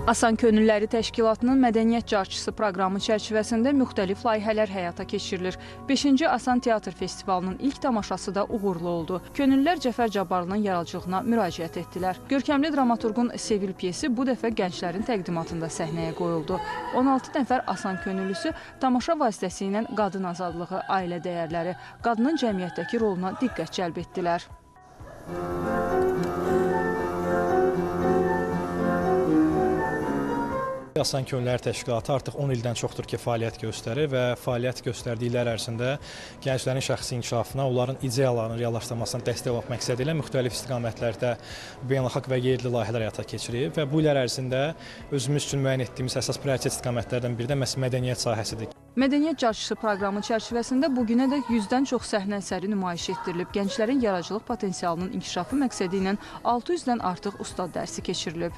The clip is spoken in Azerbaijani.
Asan Könülləri Təşkilatının Mədəniyyət Carçısı proqramı çərçivəsində müxtəlif layihələr həyata keçirilir. 5-ci Asan Teatr Festivalının ilk tamaşası da uğurlu oldu. Könüllülər Cəfər Cabbarlının yaradıcılığına müraciət etdilər. Görkəmli dramaturqun Sevil pyesi bu dəfə gənclərin təqdimatında səhnəyə qoyuldu. 16 nəfər Asan könüllüsü tamaşa vasitəsilə qadın azadlığı, ailə dəyərləri, qadının cəmiyyətdəki roluna diqqət cəlb etdilər. Asan Könülləri Təşkilatı artıq 10 ildən çoxdur ki, fəaliyyət göstərir və fəaliyyət göstərdiyi illər ərzində gənclərin şəxsi inkişafına, onların ideyalarının reallaşdırılmasına dəstək olmaq məqsədi ilə müxtəlif istiqamətlərdə beynəlxalq və yerli layihələr həyata keçirib və bu illər ərzində özümüz üçün müəyyən etdiyimiz əsas prioritet istiqamətlərdən biri də məhz mədəniyyət sahəsidir. Mədəniyyət Carçısı proqramı çərçivəsində bugünədək 100-dən çox səhnə əsəri nümayiş etdirilib. Gənclərin yaradıcılıq potensialının inkişafı məqsədi ilə 600-dən artıq ustad dərsi keçirilib.